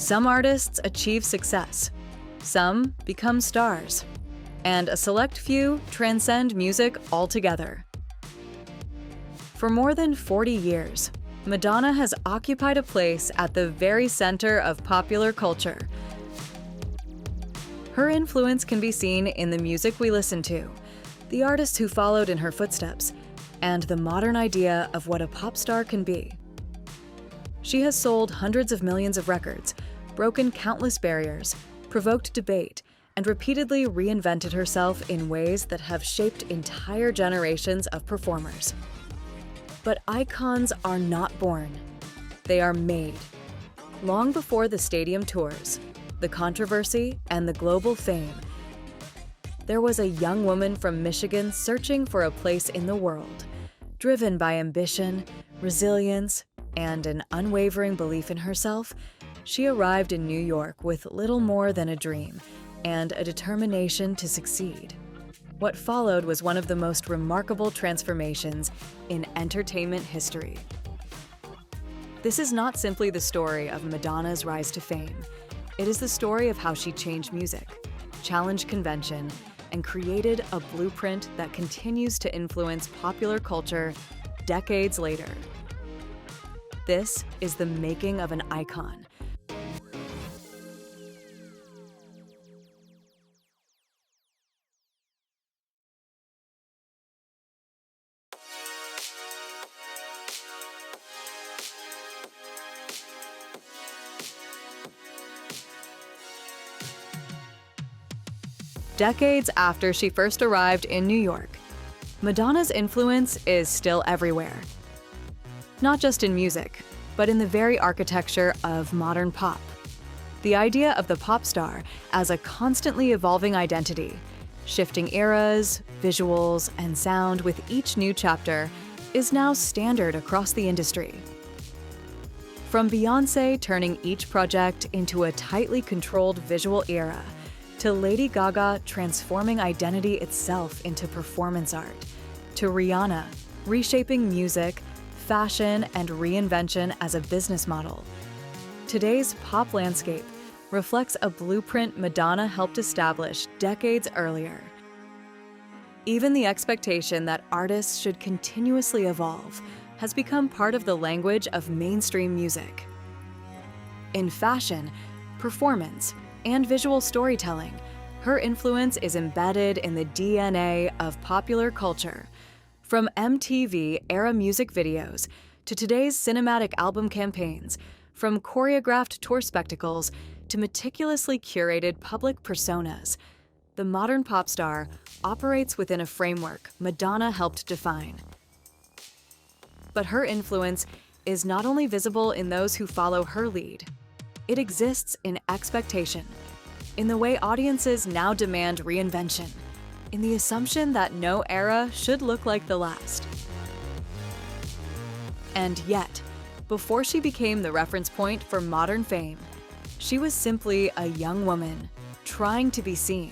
Some artists achieve success, some become stars, and a select few transcend music altogether. For more than 40 years, Madonna has occupied a place at the very center of popular culture. Her influence can be seen in the music we listen to, the artists who followed in her footsteps, and the modern idea of what a pop star can be. She has sold hundreds of millions of records, broken countless barriers, provoked debate, and repeatedly reinvented herself in ways that have shaped entire generations of performers. But icons are not born. They are made. Long before the stadium tours, the controversy, and the global fame, there was a young woman from Michigan searching for a place in the world, driven by ambition, resilience, and an unwavering belief in herself. She arrived in New York with little more than a dream and a determination to succeed. What followed was one of the most remarkable transformations in entertainment history. This is not simply the story of Madonna's rise to fame. It is the story of how she changed music, challenged convention, and created a blueprint that continues to influence popular culture decades later. This is the making of an icon. Decades after she first arrived in New York, Madonna's influence is still everywhere. Not just in music, but in the very architecture of modern pop. The idea of the pop star as a constantly evolving identity, shifting eras, visuals, and sound with each new chapter, is now standard across the industry. From Beyoncé turning each project into a tightly controlled visual era, to Lady Gaga transforming identity itself into performance art, to Rihanna reshaping music, fashion, and reinvention as a business model. Today's pop landscape reflects a blueprint Madonna helped establish decades earlier. Even the expectation that artists should continuously evolve has become part of the language of mainstream music. In fashion, performance, and visual storytelling, her influence is embedded in the DNA of popular culture. From MTV-era music videos to today's cinematic album campaigns, from choreographed tour spectacles to meticulously curated public personas, the modern pop star operates within a framework Madonna helped define. But her influence is not only visible in those who follow her lead. It exists in expectation, in the way audiences now demand reinvention, in the assumption that no era should look like the last. And yet, before she became the reference point for modern fame, she was simply a young woman trying to be seen,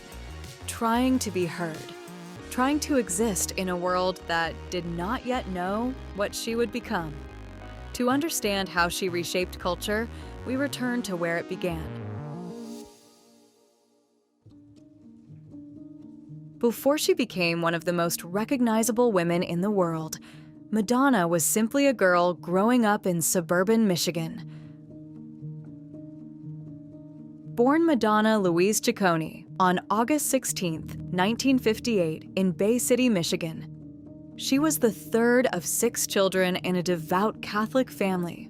trying to be heard, trying to exist in a world that did not yet know what she would become. To understand how she reshaped culture, we return to where it began. Before she became one of the most recognizable women in the world, Madonna was simply a girl growing up in suburban Michigan. Born Madonna Louise Ciccone on August 16, 1958, in Bay City, Michigan, she was the third of 6 children in a devout Catholic family.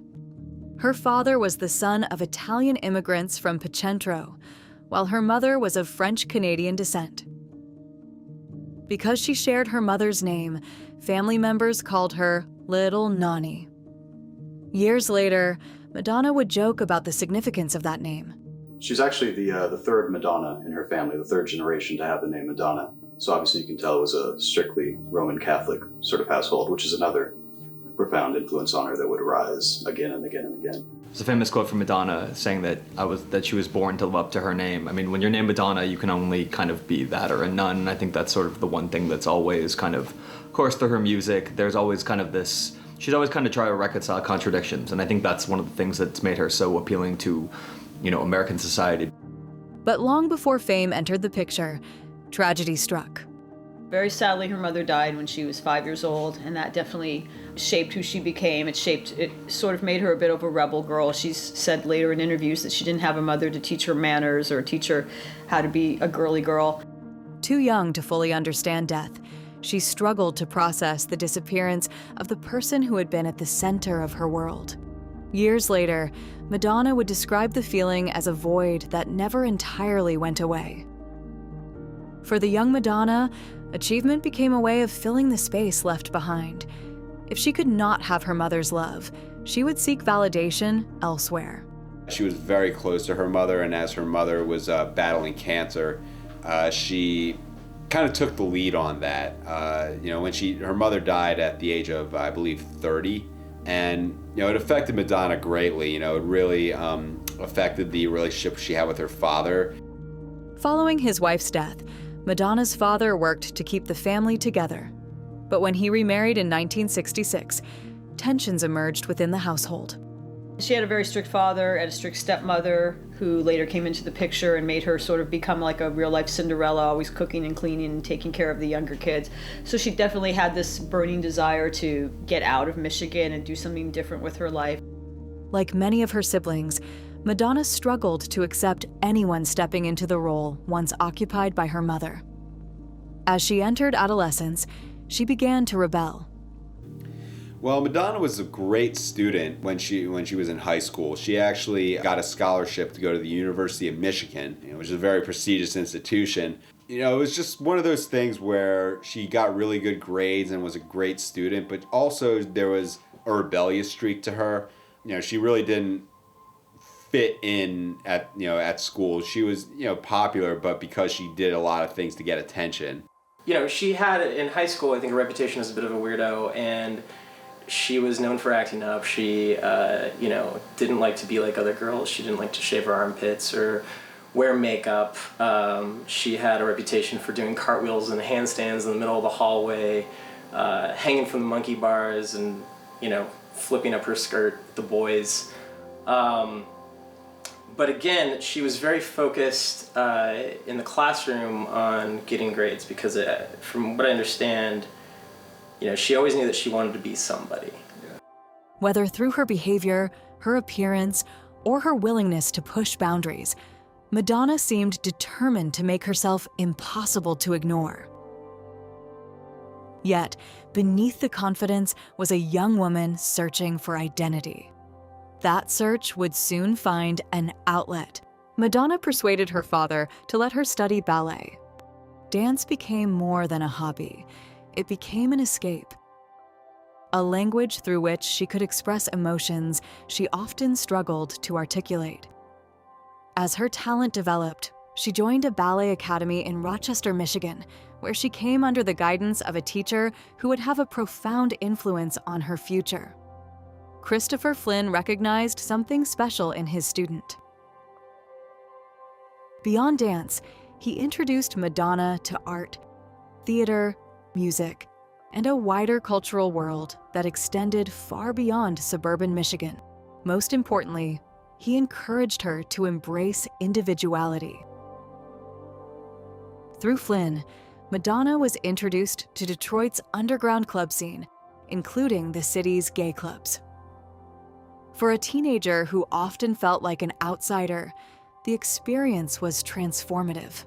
Her father was the son of Italian immigrants from Picentro, while her mother was of French-Canadian descent. Because she shared her mother's name, family members called her Little Nani. Years later, Madonna would joke about the significance of that name. She's actually the third Madonna in her family, the third generation to have the name Madonna. So obviously you can tell it was a strictly Roman Catholic sort of household, which is another profound influence on her that would arise again and again and again. There's a famous quote from Madonna saying that she was born to live up to her name. I mean, when you're named Madonna, you can only kind of be that or a nun. And I think that's sort of the one thing that's always kind of course through her music. There's always kind of this, she's always kind of trying to reconcile contradictions. And I think that's one of the things that's made her so appealing to American society. But long before fame entered the picture, tragedy struck. Very sadly, her mother died when she was 5 years old, and that definitely shaped who she became. It sort of made her a bit of a rebel girl. She's said later in interviews that she didn't have a mother to teach her manners or teach her how to be a girly girl. Too young to fully understand death, she struggled to process the disappearance of the person who had been at the center of her world. Years later, Madonna would describe the feeling as a void that never entirely went away. For the young Madonna, achievement became a way of filling the space left behind. If she could not have her mother's love, she would seek validation elsewhere. She was very close to her mother, and as her mother was battling cancer, she kind of took the lead on that. When her mother died at the age of, I believe, 30, and it affected Madonna greatly. It really affected the relationship she had with her father. Following his wife's death, Madonna's father worked to keep the family together. But when he remarried in 1966, tensions emerged within the household. She had a very strict father and a strict stepmother who later came into the picture and made her sort of become like a real-life Cinderella, always cooking and cleaning and taking care of the younger kids. So she definitely had this burning desire to get out of Michigan and do something different with her life. Like many of her siblings, Madonna struggled to accept anyone stepping into the role once occupied by her mother. As she entered adolescence, she began to rebel. Well, Madonna was a great student when she was in high school. She actually got a scholarship to go to the University of Michigan, which is a very prestigious institution. It was just one of those things where she got really good grades and was a great student, but also there was a rebellious streak to her. She really didn't fit in at school. She was, popular, but because she did a lot of things to get attention. She had, in high school, I think, a reputation as a bit of a weirdo, and she was known for acting up. She, didn't like to be like other girls. She didn't like to shave her armpits or wear makeup. She had a reputation for doing cartwheels and handstands in the middle of the hallway, hanging from the monkey bars and, flipping up her skirt with the boys. But again, she was very focused in the classroom on getting grades because from what I understand, she always knew that she wanted to be somebody. Whether through her behavior, her appearance, or her willingness to push boundaries, Madonna seemed determined to make herself impossible to ignore. Yet, beneath the confidence was a young woman searching for identity. That search would soon find an outlet. Madonna persuaded her father to let her study ballet. Dance became more than a hobby. It became an escape. A language through which she could express emotions she often struggled to articulate. As her talent developed, she joined a ballet academy in Rochester, Michigan, where she came under the guidance of a teacher who would have a profound influence on her future. Christopher Flynn recognized something special in his student. Beyond dance, he introduced Madonna to art, theater, music, and a wider cultural world that extended far beyond suburban Michigan. Most importantly, he encouraged her to embrace individuality. Through Flynn, Madonna was introduced to Detroit's underground club scene, including the city's gay clubs. For a teenager who often felt like an outsider, the experience was transformative.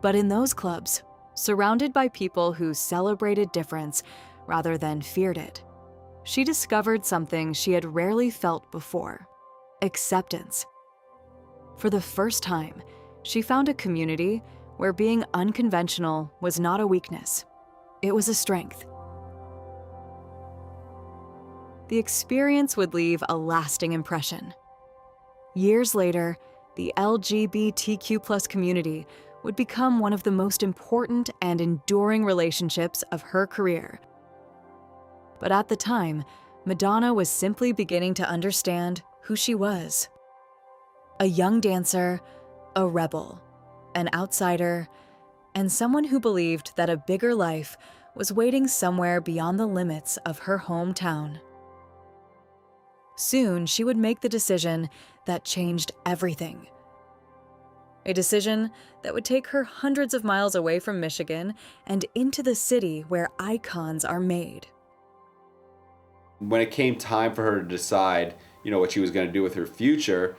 But in those clubs, surrounded by people who celebrated difference rather than feared it, she discovered something she had rarely felt before: acceptance. For the first time, she found a community where being unconventional was not a weakness, it was a strength. The experience would leave a lasting impression. Years later, the LGBTQ+ community would become one of the most important and enduring relationships of her career. But at the time, Madonna was simply beginning to understand who she was. A young dancer, a rebel, an outsider, and someone who believed that a bigger life was waiting somewhere beyond the limits of her hometown. Soon, she would make the decision that changed everything. A decision that would take her hundreds of miles away from Michigan and into the city where icons are made. When it came time for her to decide, what she was going to do with her future,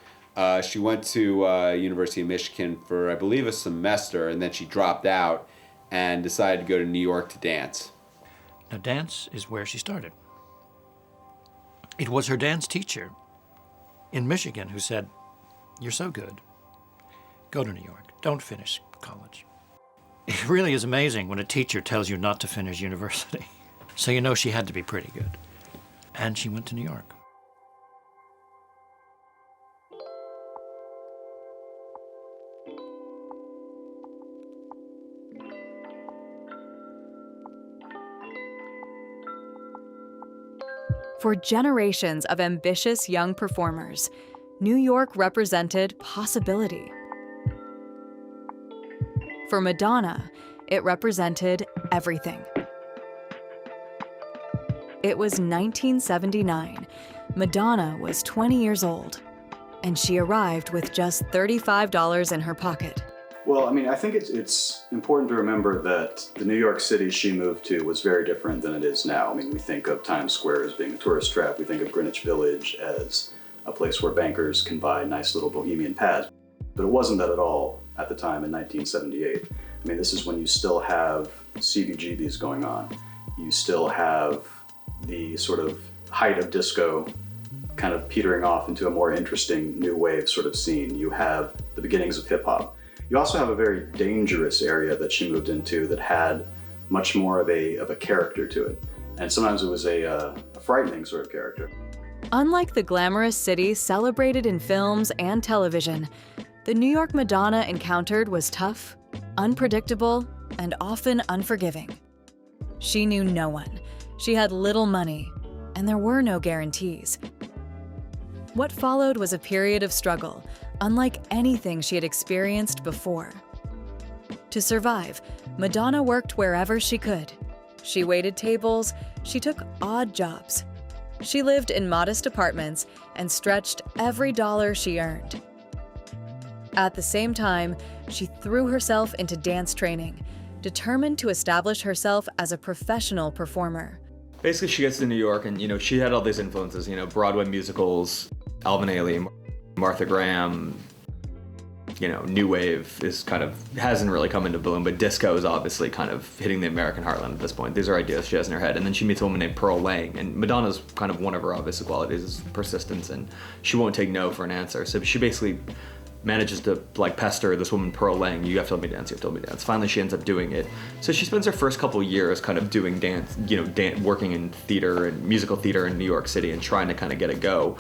she went to University of Michigan for, I believe, a semester, and then she dropped out and decided to go to New York to dance. Now, dance is where she started. It was her dance teacher in Michigan who said, "You're so good. Go to New York. Don't finish college." It really is amazing when a teacher tells you not to finish university. So she had to be pretty good. And she went to New York. For generations of ambitious young performers, New York represented possibility. For Madonna, it represented everything. It was 1979. Madonna was 20 years old, and she arrived with just $35 in her pocket. Well, I think it's important to remember that the New York City she moved to was very different than it is now. We think of Times Square as being a tourist trap. We think of Greenwich Village as a place where bankers can buy nice little bohemian pads. But it wasn't that at all at the time in 1978. This is when you still have CBGBs going on. You still have the sort of height of disco kind of petering off into a more interesting new wave sort of scene. You have the beginnings of hip hop. You also have a very dangerous area that she moved into that had much more of a character to it. And sometimes it was a frightening sort of character. Unlike the glamorous city celebrated in films and television, the New York Madonna encountered was tough, unpredictable, and often unforgiving. She knew no one. She had little money, and there were no guarantees. What followed was a period of struggle, unlike anything she had experienced before. To survive, Madonna worked wherever she could. She waited tables, she took odd jobs. She lived in modest apartments and stretched every dollar she earned. At the same time, she threw herself into dance training, determined to establish herself as a professional performer. Basically, she gets to New York and, she had all these influences, Broadway musicals, Alvin Ailey, Martha Graham, New Wave hasn't really come into bloom, but disco is obviously kind of hitting the American heartland at this point. These are ideas she has in her head. And then she meets a woman named Pearl Lang, and Madonna's kind of one of her obvious qualities is persistence, and she won't take no for an answer. So she basically manages to pester this woman Pearl Lang. You have to let me dance, you have to let me dance. Finally, she ends up doing it. So she spends her first couple years kind of doing dance, working in theater and musical theater in New York City and trying to kind of get a go.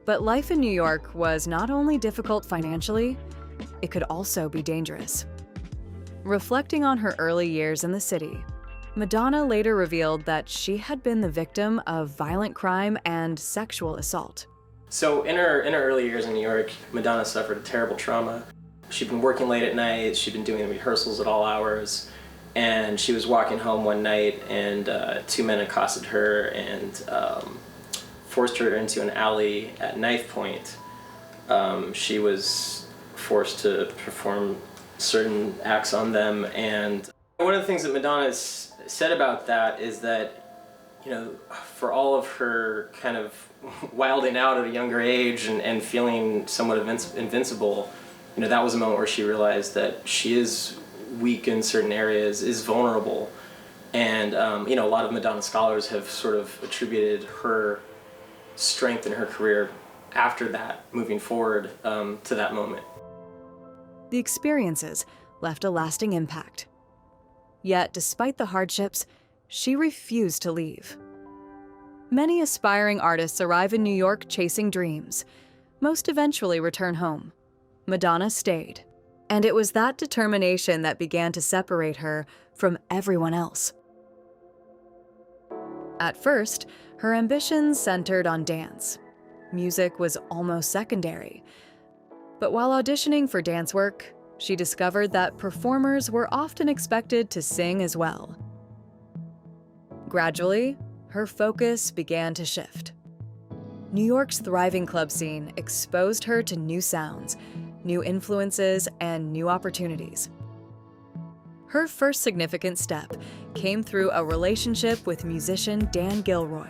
But life in New York was not only difficult financially, it could also be dangerous. Reflecting on her early years in the city, Madonna later revealed that she had been the victim of violent crime and sexual assault. So in her early years in New York, Madonna suffered a terrible trauma. She'd been working late at night, she'd been doing rehearsals at all hours, and she was walking home one night and two men accosted her and forced her into an alley at knife point. She was forced to perform certain acts on them, and one of the things that Madonna has said about that is that, for all of her kind of wilding out at a younger age and feeling somewhat invincible, that was a moment where she realized that she is weak in certain areas, is vulnerable, and a lot of Madonna scholars have sort of attributed her strength in her career after that, moving forward to that moment. The experiences left a lasting impact. Yet, despite the hardships, she refused to leave. Many aspiring artists arrive in New York chasing dreams. Most eventually return home. Madonna stayed, and it was that determination that began to separate her from everyone else. At first, her ambitions centered on dance. Music was almost secondary. But while auditioning for dance work, she discovered that performers were often expected to sing as well. Gradually, her focus began to shift. New York's thriving club scene exposed her to new sounds, new influences, and new opportunities. Her first significant step came through a relationship with musician Dan Gilroy.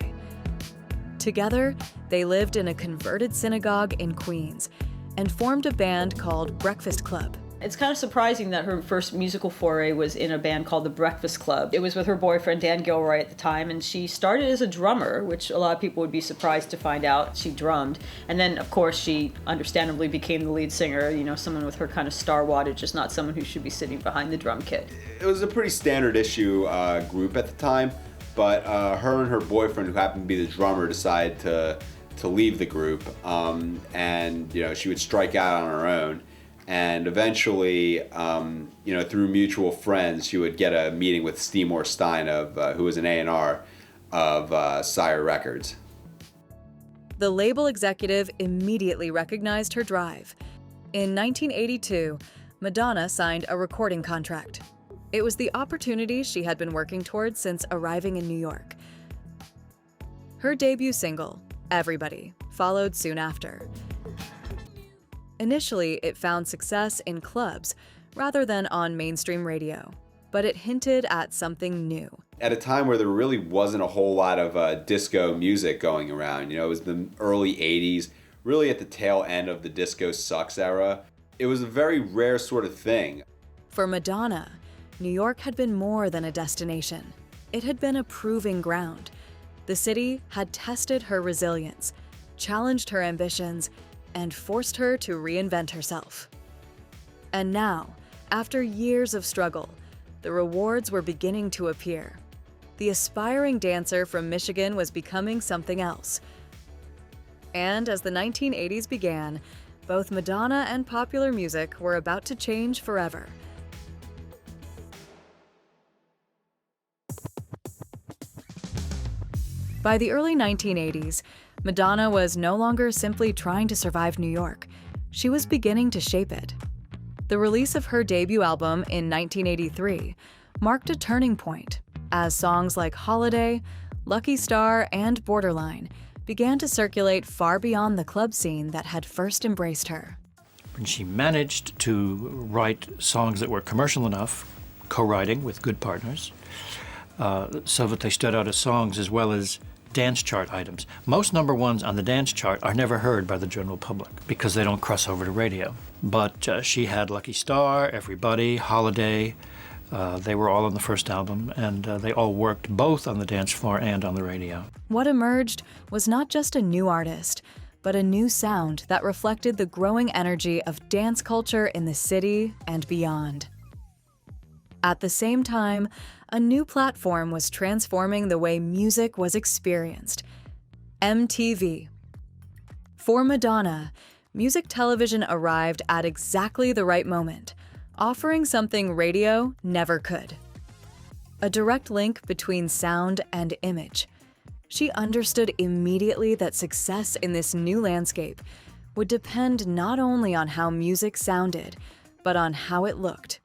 Together, they lived in a converted synagogue in Queens and formed a band called Breakfast Club. It's kind of surprising that her first musical foray was in a band called the Breakfast Club. It was with her boyfriend, Dan Gilroy, at the time, and she started as a drummer, which a lot of people would be surprised to find out she drummed. And then, of course, she understandably became the lead singer, you know, someone with her kind of star wattage, just not someone who should be sitting behind the drum kit. It was a pretty standard issue group at the time, but her and her boyfriend, who happened to be the drummer, decided to leave the group, and, you know, she would strike out on her own. And eventually, you know, through mutual friends, she would get a meeting with Seymour Stein, who was an A&R of Sire Records. The label executive immediately recognized her drive. In 1982, Madonna signed a recording contract. It was the opportunity she had been working towards since arriving in New York. Her debut single, Everybody, followed soon after. Initially, it found success in clubs rather than on mainstream radio, but it hinted at something new. At a time where there really wasn't a whole lot of disco music going around, you know, it was the early 80s, really at the tail end of the disco sucks era. It was a very rare sort of thing. For Madonna, New York had been more than a destination. It had been a proving ground. The city had tested her resilience, challenged her ambitions, and forced her to reinvent herself. And now, after years of struggle, the rewards were beginning to appear. The aspiring dancer from Michigan was becoming something else. And as the 1980s began, both Madonna and popular music were about to change forever. By the early 1980s, Madonna was no longer simply trying to survive New York. She was beginning to shape it. The release of her debut album in 1983 marked a turning point, as songs like Holiday, Lucky Star, and Borderline began to circulate far beyond the club scene that had first embraced her. And she managed to write songs that were commercial enough, co-writing with good partners, so that they stood out as songs as well as dance chart items. Most number ones on the dance chart are never heard by the general public because they don't cross over to radio. But she had Lucky Star, Everybody, Holiday. They were all on the first album, and they all worked both on the dance floor and on the radio. What emerged was not just a new artist, but a new sound that reflected the growing energy of dance culture in the city and beyond. At the same time, a new platform was transforming the way music was experienced: MTV. For Madonna, music television arrived at exactly the right moment, offering something radio never could: a direct link between sound and image. She understood immediately that success in this new landscape would depend not only on how music sounded, but on how it looked.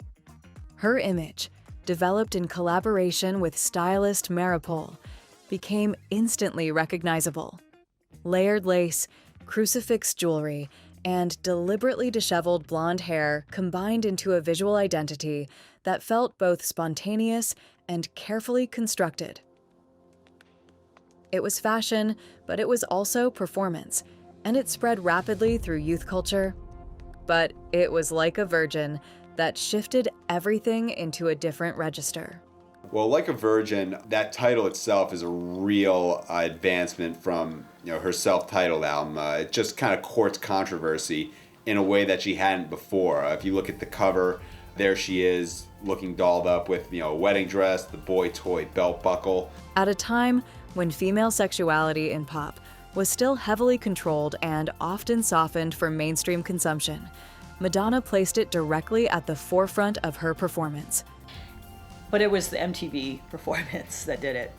Her image, developed in collaboration with stylist Maripol, became instantly recognizable. Layered lace, crucifix jewelry, and deliberately disheveled blonde hair combined into a visual identity that felt both spontaneous and carefully constructed. It was fashion, but it was also performance, and it spread rapidly through youth culture. But it was like a virgin that shifted everything into a different register. Well, Like a Virgin, that title itself is a real advancement from, you know, her self-titled album. It just kind of courts controversy in a way that she hadn't before. If you look at the cover, there she is looking dolled up with, you know, a wedding dress, the boy toy belt buckle. At a time when female sexuality in pop was still heavily controlled and often softened for mainstream consumption, Madonna placed it directly at the forefront of her performance. But it was the MTV performance that did it.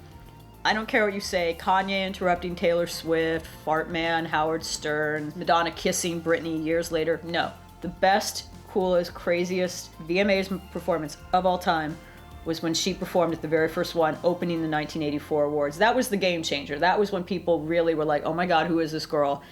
I don't care what you say, Kanye interrupting Taylor Swift, Fart Man, Howard Stern, Madonna kissing Britney years later. No, the best, coolest, craziest VMAs performance of all time was when she performed at the very first one, opening the 1984 awards. That was the game changer. That was when people really were like, oh my God, who is this girl?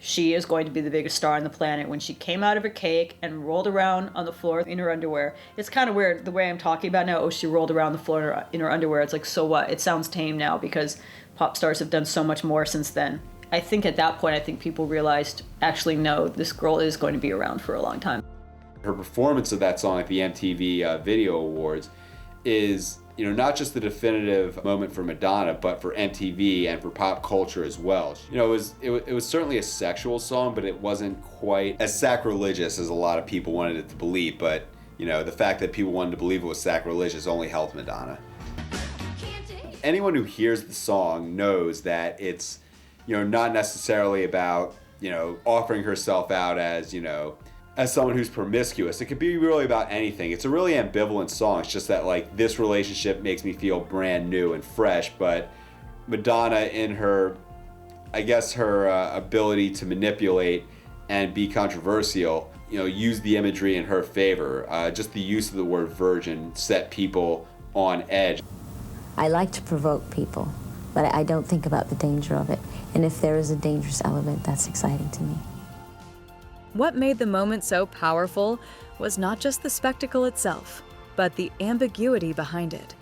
She is going to be the biggest star on the planet. When she came out of her cake and rolled around on the floor in her underwear. It's kind of weird the way I'm talking about now. Oh, she rolled around the floor in her underwear. It's like, so what? It sounds tame now because pop stars have done so much more since then. I think at that point, I think people realized, actually, no, this girl is going to be around for a long time. Her performance of that song at the MTV Video Awards is, not just the definitive moment for Madonna, but for MTV and for pop culture as well. It was certainly a sexual song, but it wasn't quite as sacrilegious as a lot of people wanted it to believe. But, the fact that people wanted to believe it was sacrilegious only helped Madonna. Anyone who hears the song knows that it's, not necessarily about, offering herself out as someone who's promiscuous. It could be really about anything. It's a really ambivalent song. It's just that, this relationship makes me feel brand new and fresh, but Madonna, in her ability to manipulate and be controversial, used the imagery in her favor. Just the use of the word virgin set people on edge. I like to provoke people, but I don't think about the danger of it. And if there is a dangerous element, that's exciting to me. What made the moment so powerful was not just the spectacle itself, but the ambiguity behind it.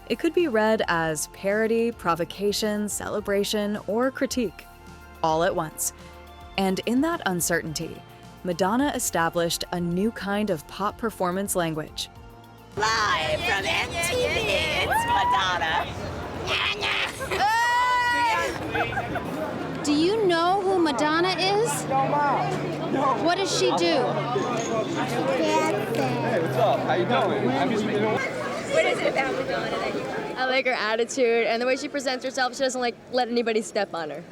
It could be read as parody, provocation, celebration, or critique, all at once. And in that uncertainty, Madonna established a new kind of pop performance language. Live from MTV, it's Madonna. Do you know who Madonna is? No. What does she do? Hey, what's up? How you doing? What is it about Madonna that you like? I like her attitude and the way she presents herself. She doesn't let anybody step on her.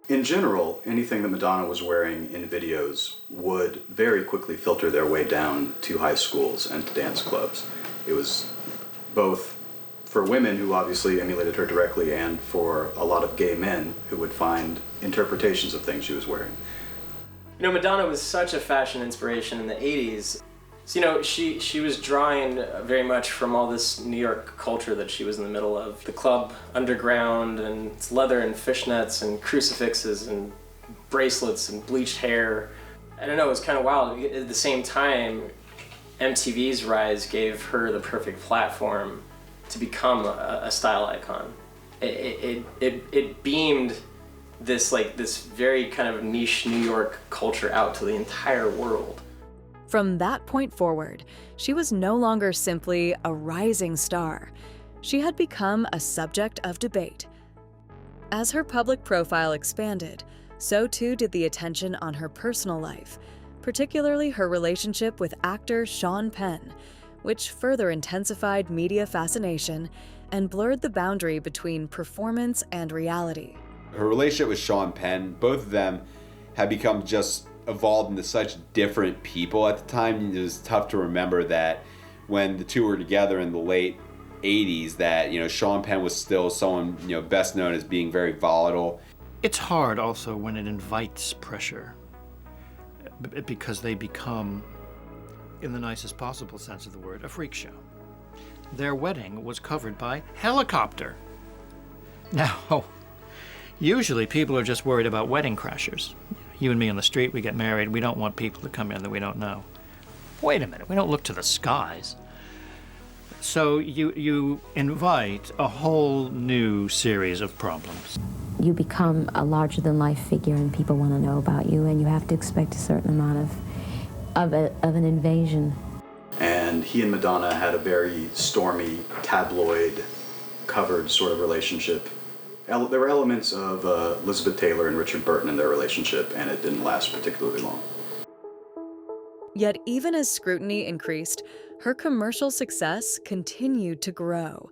In general, anything that Madonna was wearing in videos would very quickly filter their way down to high schools and to dance clubs. It was both for women who obviously emulated her directly and for a lot of gay men who would find interpretations of things she was wearing. Madonna was such a fashion inspiration in the 80s. So, she was drawing very much from all this New York culture that she was in the middle of. The club underground, and it's leather and fishnets and crucifixes and bracelets and bleached hair. I don't know, it was kind of wild. At the same time, MTV's rise gave her the perfect platform to become a style icon. It beamed this very kind of niche New York culture out to the entire world. From that point forward, she was no longer simply a rising star. She had become a subject of debate. As her public profile expanded, so too did the attention on her personal life, particularly her relationship with actor Sean Penn, which further intensified media fascination and blurred the boundary between performance and reality. Her relationship with Sean Penn, both of them had become just evolved into such different people at the time. It was tough to remember that when the two were together in the late 80s that, Sean Penn was still someone, best known as being very volatile. It's hard also when it invites pressure because they become, in the nicest possible sense of the word, a freak show. Their wedding was covered by helicopter. Now, usually people are just worried about wedding crashers. You and me on the street, we get married, we don't want people to come in that we don't know. Wait a minute, we don't look to the skies. So you invite a whole new series of problems. You become a larger-than-life figure and people want to know about you, and you have to expect a certain amount of an invasion. And he and Madonna had a very stormy, tabloid-covered sort of relationship. There were elements of Elizabeth Taylor and Richard Burton in their relationship, and it didn't last particularly long. Yet even as scrutiny increased, her commercial success continued to grow.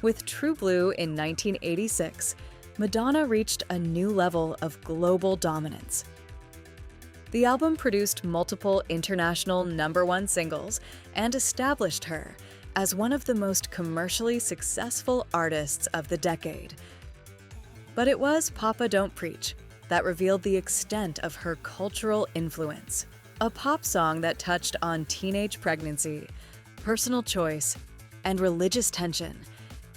With True Blue in 1986, Madonna reached a new level of global dominance. The album produced multiple international #1 singles and established her as one of the most commercially successful artists of the decade. But it was Papa Don't Preach that revealed the extent of her cultural influence. A pop song that touched on teenage pregnancy, personal choice, and religious tension.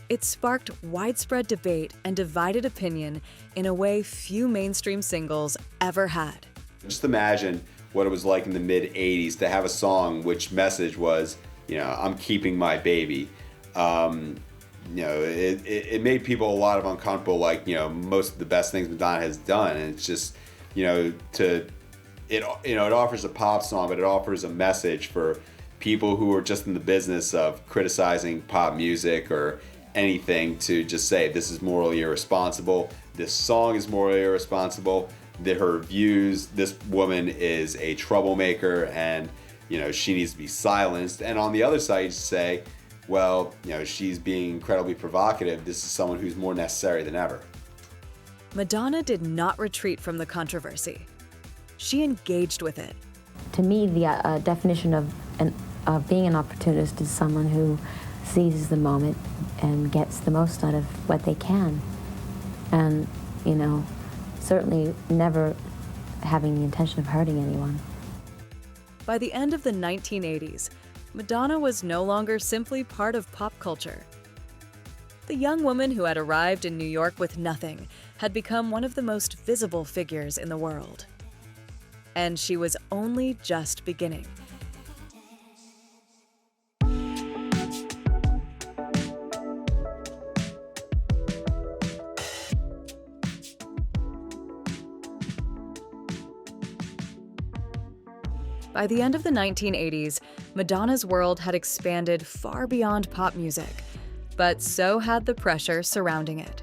It sparked widespread debate and divided opinion in a way few mainstream singles ever had. Just imagine what it was like in the mid-'80s to have a song which message was, I'm keeping my baby. It made people a lot of uncomfortable, most of the best things Madonna has done. And it's just, it offers a pop song, but it offers a message for people who are just in the business of criticizing pop music or anything to just say, this is morally irresponsible, this song is morally irresponsible, her views, this woman is a troublemaker and, she needs to be silenced. And on the other side, you say, well, she's being incredibly provocative. This is someone who's more necessary than ever. Madonna did not retreat from the controversy. She engaged with it. To me, the definition of being an opportunist is someone who seizes the moment and gets the most out of what they can. And, certainly never having the intention of hurting anyone. By the end of the 1980s, Madonna was no longer simply part of pop culture. The young woman who had arrived in New York with nothing had become one of the most visible figures in the world. And she was only just beginning. By the end of the 1980s, Madonna's world had expanded far beyond pop music, but so had the pressure surrounding it.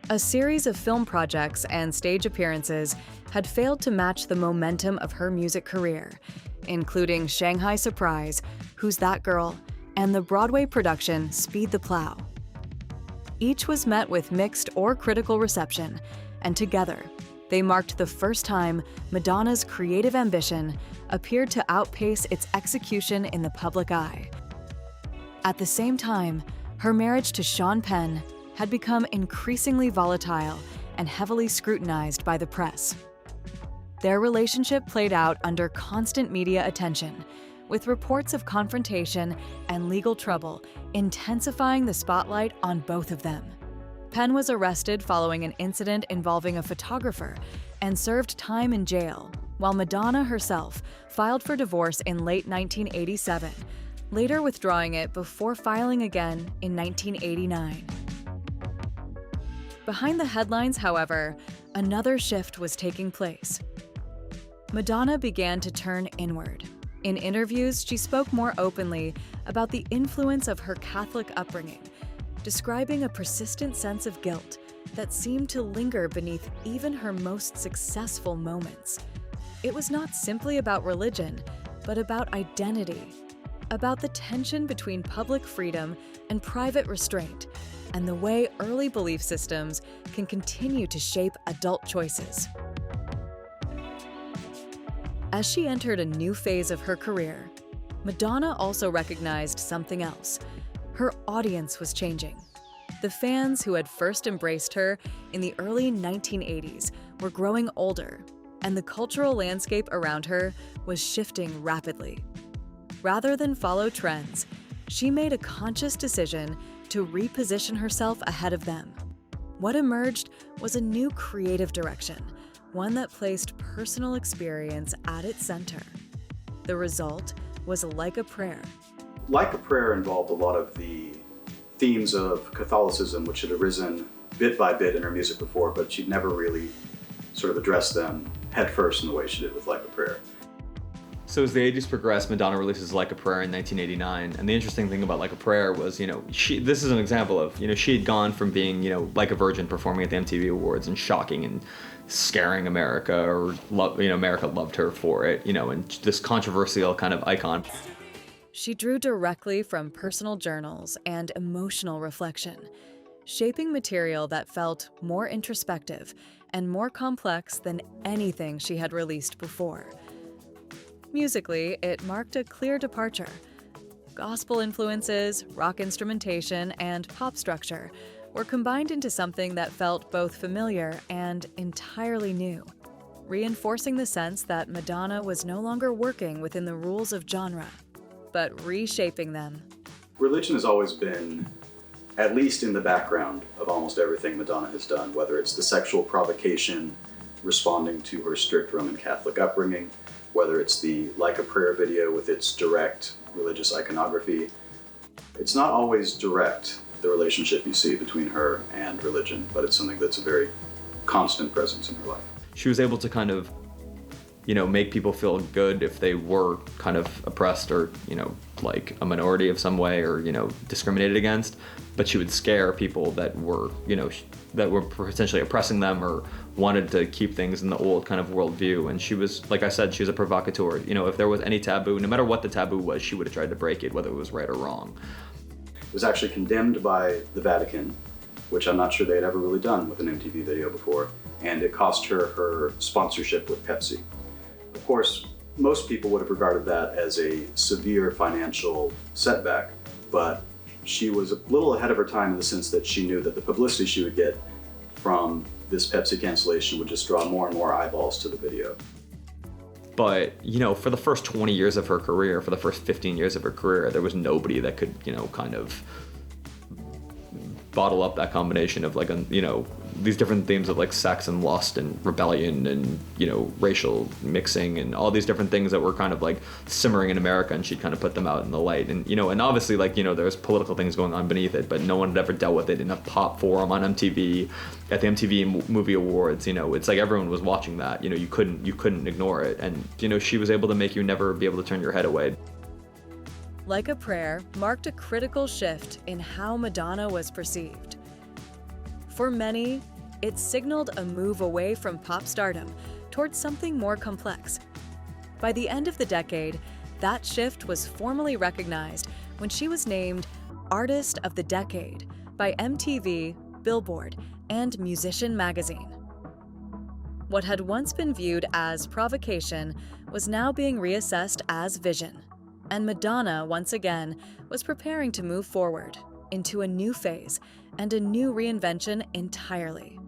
A series of film projects and stage appearances had failed to match the momentum of her music career, including Shanghai Surprise, Who's That Girl, and the Broadway production Speed the Plow. Each was met with mixed or critical reception, and together, they marked the first time Madonna's creative ambition appeared to outpace its execution in the public eye. At the same time, her marriage to Sean Penn had become increasingly volatile and heavily scrutinized by the press. Their relationship played out under constant media attention, with reports of confrontation and legal trouble intensifying the spotlight on both of them. Penn was arrested following an incident involving a photographer and served time in jail, while Madonna herself filed for divorce in late 1987, later withdrawing it before filing again in 1989. Behind the headlines, however, another shift was taking place. Madonna began to turn inward. In interviews, she spoke more openly about the influence of her Catholic upbringing, describing a persistent sense of guilt that seemed to linger beneath even her most successful moments. It was not simply about religion, but about identity, about the tension between public freedom and private restraint, and the way early belief systems can continue to shape adult choices. As she entered a new phase of her career, Madonna also recognized something else. Her audience was changing. The fans who had first embraced her in the early 1980s were growing older, and the cultural landscape around her was shifting rapidly. Rather than follow trends, she made a conscious decision to reposition herself ahead of them. What emerged was a new creative direction, one that placed personal experience at its center. The result was Like a Prayer. Like a Prayer involved a lot of the themes of Catholicism, which had arisen bit by bit in her music before, but she'd never really sort of addressed them head first in the way she did with Like a Prayer. So as the ages progressed, Madonna releases Like a Prayer in 1989, and the interesting thing about Like a Prayer was, this is an example of, she had gone from being, like a virgin performing at the MTV Awards and shocking and scaring America, or America loved her for it, and this controversial kind of icon. She drew directly from personal journals and emotional reflection, shaping material that felt more introspective and more complex than anything she had released before. Musically, it marked a clear departure. Gospel influences, rock instrumentation, and pop structure were combined into something that felt both familiar and entirely new. reinforcing the sense that Madonna was no longer working within the rules of genre, but reshaping them. Religion has always been, at least in the background of almost everything Madonna has done, whether it's the sexual provocation, responding to her strict Roman Catholic upbringing, whether it's the Like a Prayer video with its direct religious iconography. It's not always direct, the relationship you see between her and religion, but it's something that's a very constant presence in her life. She was able to kind of, make people feel good if they were kind of oppressed or, like a minority of some way or, discriminated against. But she would scare people that were, that were potentially oppressing them or wanted to keep things in the old kind of worldview. And she was, like I said, she was a provocateur. If there was any taboo, no matter what the taboo was, she would have tried to break it, whether it was right or wrong. It was actually condemned by the Vatican, which I'm not sure they had ever really done with an MTV video before, and it cost her her sponsorship with Pepsi. Of course, most people would have regarded that as a severe financial setback, but she was a little ahead of her time in the sense that she knew that the publicity she would get from this Pepsi cancellation would just draw more and more eyeballs to the video. But, for the first 20 years of her career, for the first 15 years of her career, there was nobody that could, kind of bottle up that combination of like, these different themes of like sex and lust and rebellion and, racial mixing and all these different things that were kind of like simmering in America, and she'd kind of put them out in the light. And, and obviously like, there's political things going on beneath it, but no one had ever dealt with it in a pop forum on MTV, at the MTV Movie Awards. It's like everyone was watching that, you couldn't ignore it. And, she was able to make you never be able to turn your head away. Like a Prayer marked a critical shift in how Madonna was perceived. For many, it signaled a move away from pop stardom towards something more complex. By the end of the decade, that shift was formally recognized when she was named Artist of the Decade by MTV, Billboard, and Musician magazine. What had once been viewed as provocation was now being reassessed as vision. And Madonna, once again, was preparing to move forward into a new phase and a new reinvention entirely.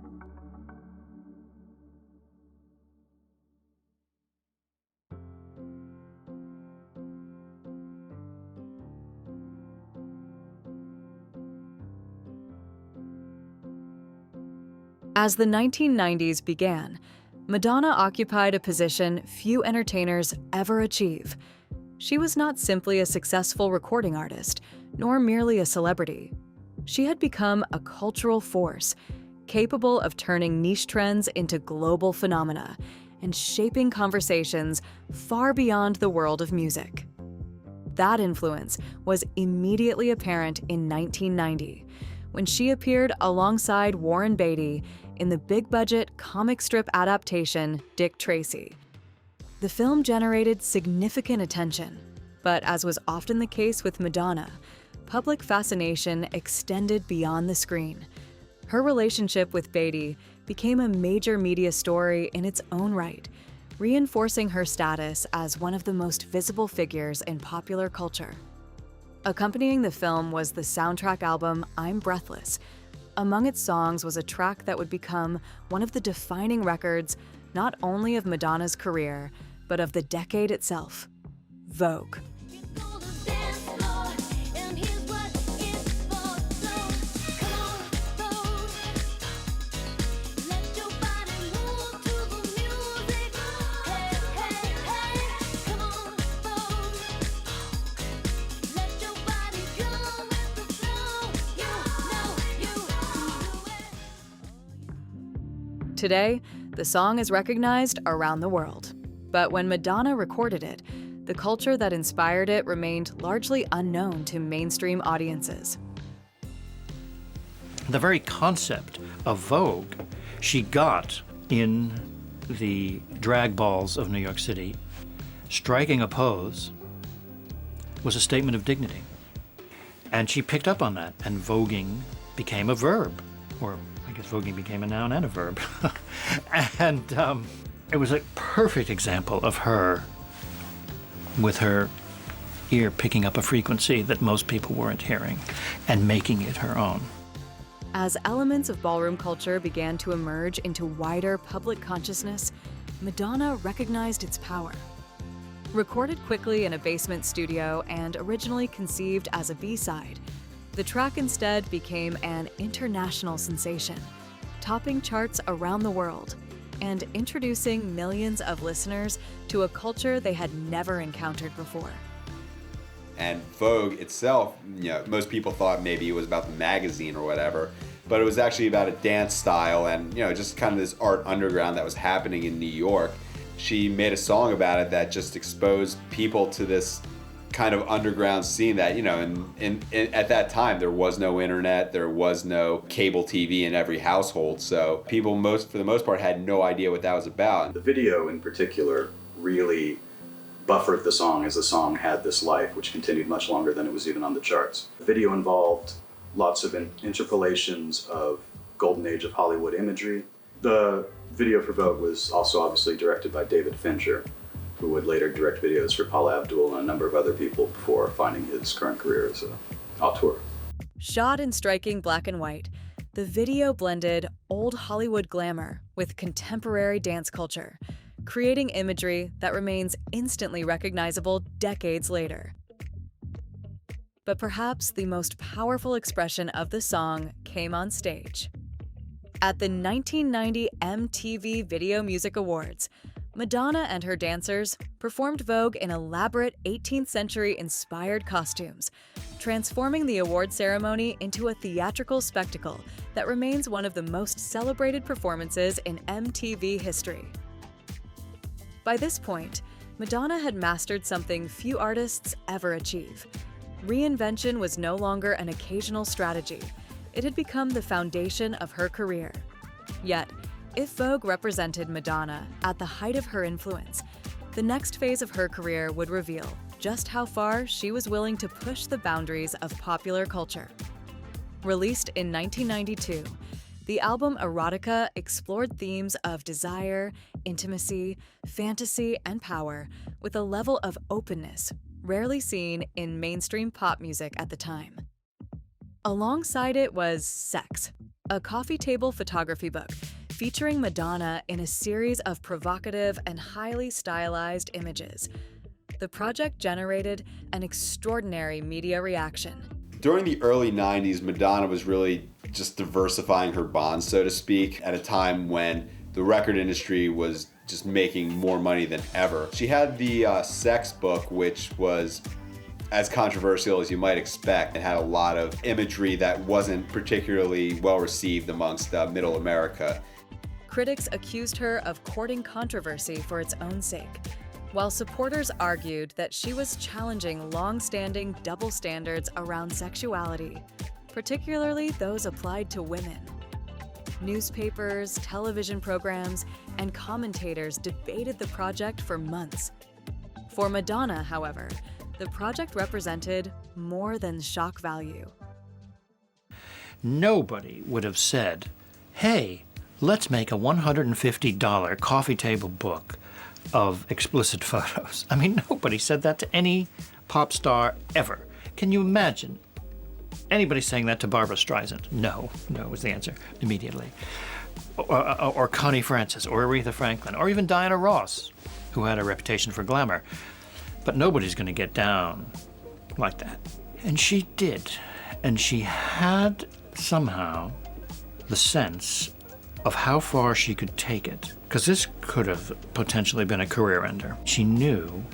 As the 1990s began, Madonna occupied a position few entertainers ever achieve. She was not simply a successful recording artist, nor merely a celebrity. She had become a cultural force, capable of turning niche trends into global phenomena and shaping conversations far beyond the world of music. That influence was immediately apparent in 1990, when she appeared alongside Warren Beatty in the big-budget comic strip adaptation Dick Tracy. The film generated significant attention, but as was often the case with Madonna, public fascination extended beyond the screen. Her relationship with Beatty became a major media story in its own right, reinforcing her status as one of the most visible figures in popular culture. Accompanying the film was the soundtrack album I'm Breathless. Among its songs was a track that would become one of the defining records not only of Madonna's career, but of the decade itself, Vogue. Today, the song is recognized around the world. But when Madonna recorded it, the culture that inspired it remained largely unknown to mainstream audiences. The very concept of Vogue she got in the drag balls of New York City. Striking a pose was a statement of dignity. And she picked up on that, and voguing became a verb, or I guess voguing became a noun and a verb. And it was a perfect example of her, with her ear picking up a frequency that most people weren't hearing and making it her own. As elements of ballroom culture began to emerge into wider public consciousness, Madonna recognized its power. Recorded quickly in a basement studio and originally conceived as a B-side, the track instead became an international sensation, topping charts around the world and introducing millions of listeners to a culture they had never encountered before. And Vogue itself, most people thought maybe it was about the magazine or whatever, but it was actually about a dance style and, just kind of this art underground that was happening in New York. She made a song about it that just exposed people to this kind of underground scene that, at that time there was no internet, there was no cable TV in every household, so people for the most part had no idea what that was about. The video in particular really buffered the song as the song had this life, which continued much longer than it was even on the charts. The video involved lots of interpolations of golden age of Hollywood imagery. The video for Vogue was also obviously directed by David Fincher, who would later direct videos for Paula Abdul and a number of other people before finding his current career as an auteur. Shot in striking black and white, the video blended old Hollywood glamour with contemporary dance culture, creating imagery that remains instantly recognizable decades later. But perhaps the most powerful expression of the song came on stage. At the 1990 MTV Video Music Awards, Madonna and her dancers performed Vogue in elaborate 18th century inspired costumes, transforming the award ceremony into a theatrical spectacle that remains one of the most celebrated performances in MTV history. By this point, Madonna had mastered something few artists ever achieve. Reinvention was no longer an occasional strategy. It had become the foundation of her career. Yet, if Vogue represented Madonna at the height of her influence, the next phase of her career would reveal just how far she was willing to push the boundaries of popular culture. Released in 1992, the album Erotica explored themes of desire, intimacy, fantasy, and power with a level of openness rarely seen in mainstream pop music at the time. Alongside it was Sex, a coffee table photography book featuring Madonna in a series of provocative and highly stylized images. The project generated an extraordinary media reaction. During the early 90s, Madonna was really just diversifying her bonds, so to speak, at a time when the record industry was just making more money than ever. She had the Sex book, which was as controversial as you might expect. It had a lot of imagery that wasn't particularly well received amongst middle America. Critics accused her of courting controversy for its own sake, while supporters argued that she was challenging long-standing double standards around sexuality, particularly those applied to women. Newspapers, television programs, and commentators debated the project for months. For Madonna, however, the project represented more than shock value. Nobody would have said, hey, let's make a $150 coffee table book of explicit photos. I mean, nobody said that to any pop star ever. Can you imagine anybody saying that to Barbra Streisand? No was the answer immediately. Or Connie Francis, or Aretha Franklin, or even Diana Ross, who had a reputation for glamour. But nobody's going to get down like that. And she did. And she had somehow the sense of how far she could take it, because this could have potentially been a career ender. She knew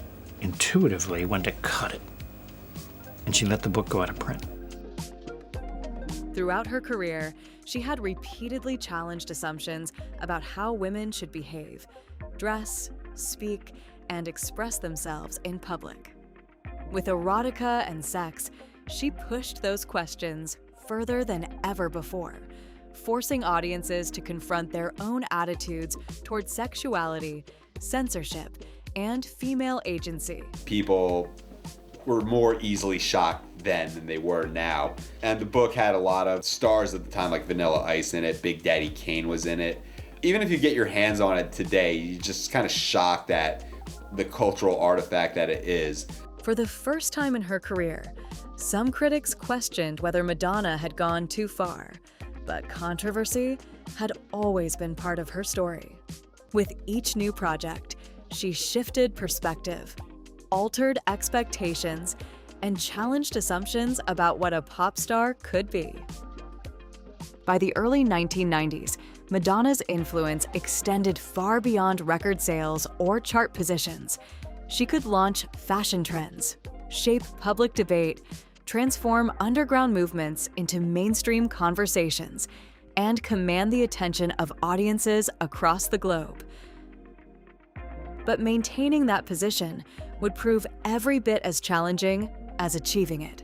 intuitively when to cut it, and she let the book go out of print. Throughout her career, she had repeatedly challenged assumptions about how women should behave, dress, speak, and express themselves in public. With Erotica and Sex, she pushed those questions further than ever before, forcing audiences to confront their own attitudes toward sexuality, censorship, and female agency. People were more easily shocked then than they were now. And the book had a lot of stars at the time, like Vanilla Ice in it, Big Daddy Kane was in it. Even if you get your hands on it today, you're just kind of shocked at the cultural artifact that it is. For the first time in her career, some critics questioned whether Madonna had gone too far. But controversy had always been part of her story. With each new project, she shifted perspective, altered expectations, and challenged assumptions about what a pop star could be. By the early 1990s, Madonna's influence extended far beyond record sales or chart positions. She could launch fashion trends, shape public debate, transform underground movements into mainstream conversations, and command the attention of audiences across the globe. But maintaining that position would prove every bit as challenging as achieving it.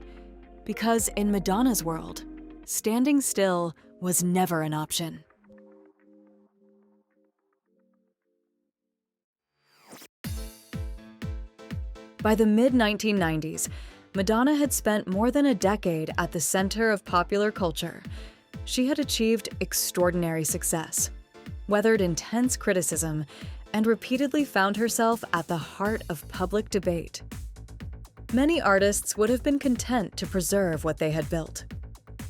Because in Madonna's world, standing still was never an option. By the mid-1990s, Madonna had spent more than a decade at the center of popular culture. She had achieved extraordinary success, weathered intense criticism, and repeatedly found herself at the heart of public debate. Many artists would have been content to preserve what they had built.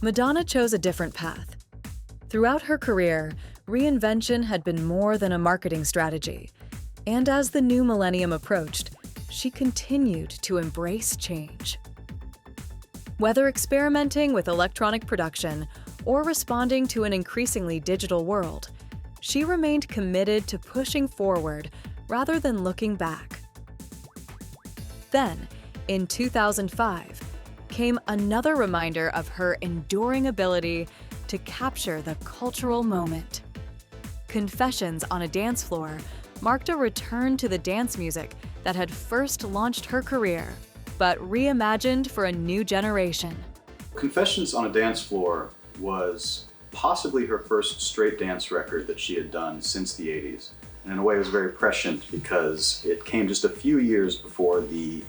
Madonna chose a different path. Throughout her career, reinvention had been more than a marketing strategy, and as the new millennium approached, she continued to embrace change. Whether experimenting with electronic production or responding to an increasingly digital world, she remained committed to pushing forward rather than looking back. Then, in 2005, came another reminder of her enduring ability to capture the cultural moment. Confessions on a Dance Floor marked a return to the dance music that had first launched her career, but reimagined for a new generation. Confessions on a Dance Floor was possibly her first straight dance record that she had done since the 80s. And in a way it was very prescient because it came just a few years before the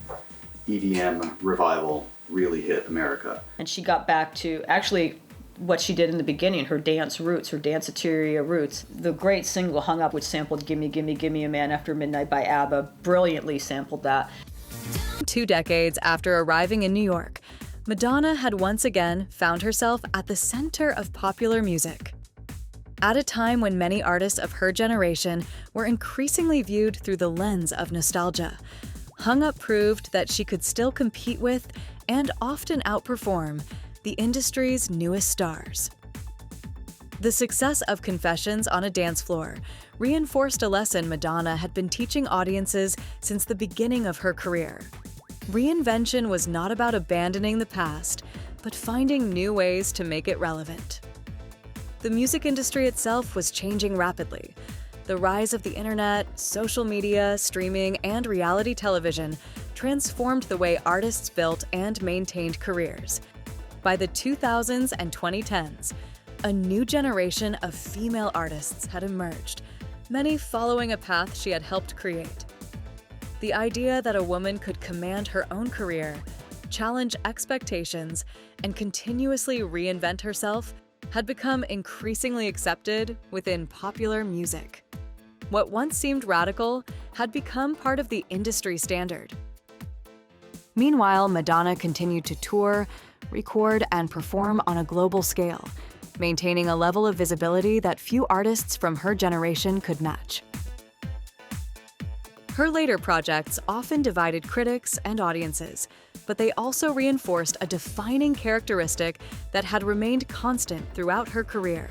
EDM revival really hit America. And she got back to actually what she did in the beginning, her dance roots, her danceteria roots. The great single Hung Up, which sampled Gimme, Gimme, Gimme a Man After Midnight by ABBA, brilliantly sampled that. 2 decades after arriving in New York, Madonna had once again found herself at the center of popular music. At a time when many artists of her generation were increasingly viewed through the lens of nostalgia, Hung Up proved that she could still compete with and often outperform the industry's newest stars. The success of Confessions on a Dance Floor reinforced a lesson Madonna had been teaching audiences since the beginning of her career. Reinvention was not about abandoning the past, but finding new ways to make it relevant. The music industry itself was changing rapidly. The rise of the internet, social media, streaming, and reality television transformed the way artists built and maintained careers. By the 2000s and 2010s, a new generation of female artists had emerged, many following a path she had helped create. The idea that a woman could command her own career, challenge expectations, and continuously reinvent herself had become increasingly accepted within popular music. What once seemed radical had become part of the industry standard. Meanwhile, Madonna continued to tour, record, and perform on a global scale, maintaining a level of visibility that few artists from her generation could match. Her later projects often divided critics and audiences, but they also reinforced a defining characteristic that had remained constant throughout her career.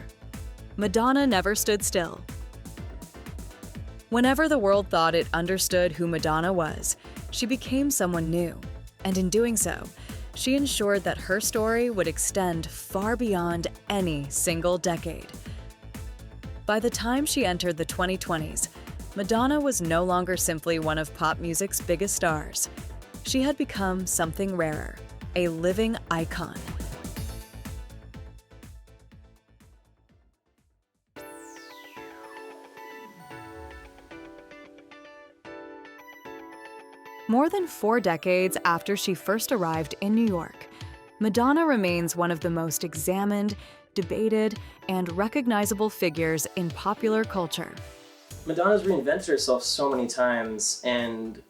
Madonna never stood still. Whenever the world thought it understood who Madonna was, she became someone new, and in doing so, she ensured that her story would extend far beyond any single decade. By the time she entered the 2020s, Madonna was no longer simply one of pop music's biggest stars. She had become something rarer, a living icon. More than 4 decades after she first arrived in New York, Madonna remains one of the most examined, debated, and recognizable figures in popular culture. Madonna's reinvented herself so many times, and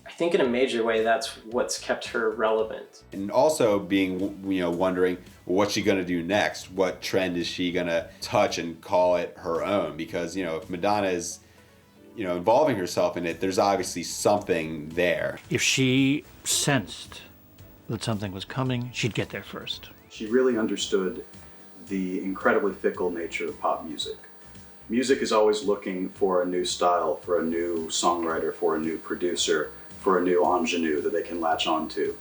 I think in a major way, that's what's kept her relevant. And also being, wondering, well, what's she going to do next? What trend is she going to touch and call it her own? Because, if Madonna is, involving herself in it, there's obviously something there. If she sensed that something was coming, she'd get there first. She really understood the incredibly fickle nature of pop music. Music is always looking for a new style, for a new songwriter, for a new producer, for a new ingenue that they can latch onto.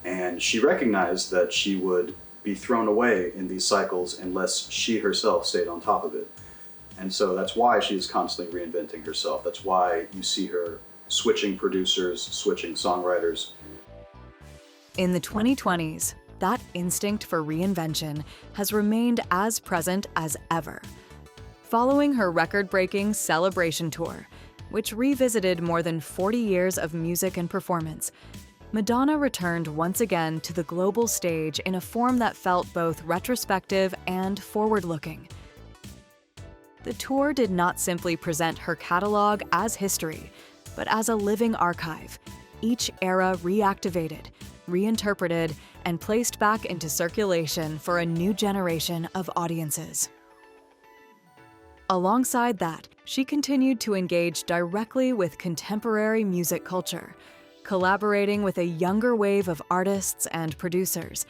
And she recognized that she would be thrown away in these cycles unless she herself stayed on top of it. And so that's why she is constantly reinventing herself. That's why you see her switching producers, switching songwriters. In the 2020s, that instinct for reinvention has remained as present as ever. Following her record-breaking Celebration Tour, which revisited more than 40 years of music and performance, Madonna returned once again to the global stage in a form that felt both retrospective and forward-looking. The tour did not simply present her catalog as history, but as a living archive, each era reactivated, reinterpreted, and placed back into circulation for a new generation of audiences. Alongside that, she continued to engage directly with contemporary music culture, collaborating with a younger wave of artists and producers,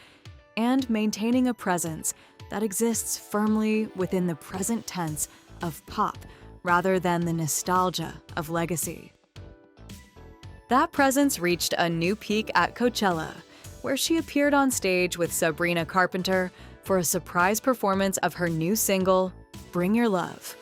and maintaining a presence that exists firmly within the present tense of pop rather than the nostalgia of legacy. That presence reached a new peak at Coachella, where she appeared on stage with Sabrina Carpenter for a surprise performance of her new single, Bring Your Love.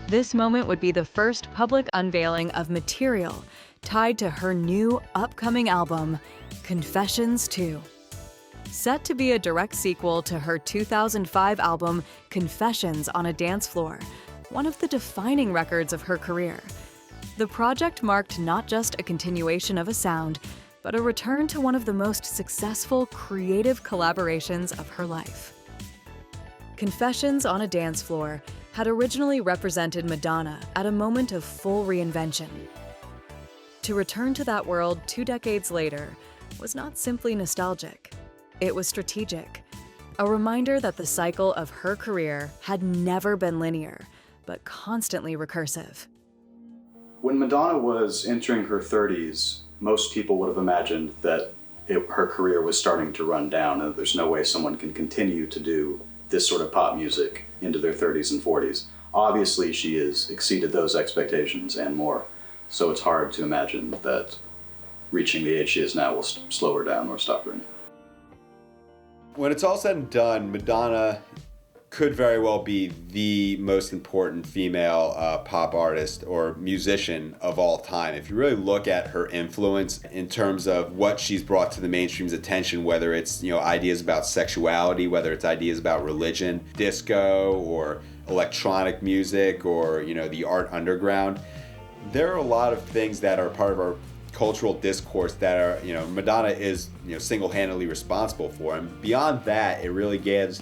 This moment would be the first public unveiling of material tied to her new upcoming album, Confessions 2. Set to be a direct sequel to her 2005 album, Confessions on a Dance Floor, one of the defining records of her career. The project marked not just a continuation of a sound, but a return to one of the most successful creative collaborations of her life. Confessions on a Dance Floor had originally represented Madonna at a moment of full reinvention. To return to that world 2 decades later was not simply nostalgic. It was strategic, a reminder that the cycle of her career had never been linear, but constantly recursive. When Madonna was entering her 30s, most people would have imagined that her career was starting to run down, and there's no way someone can continue to do this sort of pop music into their 30s and 40s. Obviously, she has exceeded those expectations and more, so it's hard to imagine that reaching the age she is now will slow her down or stop her. When it's all said and done, Madonna could very well be the most important female pop artist or musician of all time. If you really look at her influence in terms of what she's brought to the mainstream's attention, whether it's ideas about sexuality, whether it's ideas about religion, disco, or electronic music, or the art underground, there are a lot of things that are part of our cultural discourse that are Madonna is single-handedly responsible for. And beyond that, it really gives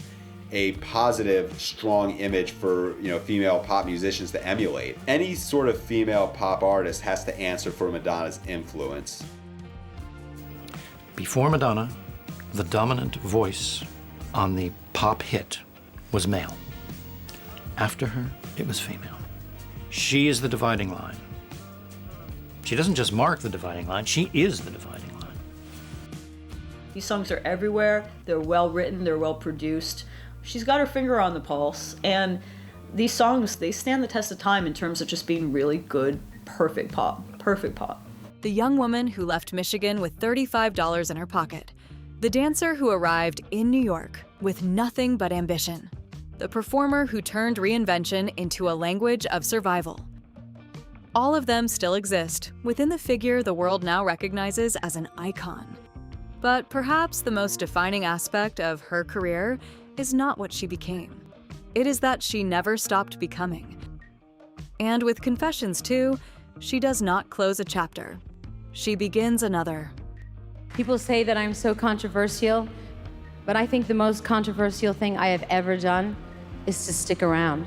a positive, strong image for female pop musicians to emulate. Any sort of female pop artist has to answer for Madonna's influence. Before Madonna, the dominant voice on the pop hit was male. After her, it was female. She is the dividing line. She doesn't just mark the dividing line, she is the dividing line. These songs are everywhere, they're well written, they're well produced. She's got her finger on the pulse, and these songs, they stand the test of time in terms of just being really good, perfect pop. The young woman who left Michigan with $35 in her pocket. The dancer who arrived in New York with nothing but ambition. The performer who turned reinvention into a language of survival. All of them still exist within the figure the world now recognizes as an icon. But perhaps the most defining aspect of her career is not what she became. It is that she never stopped becoming. And with Confessions 2, she does not close a chapter. She begins another. People say that I'm so controversial, but I think the most controversial thing I have ever done is to stick around.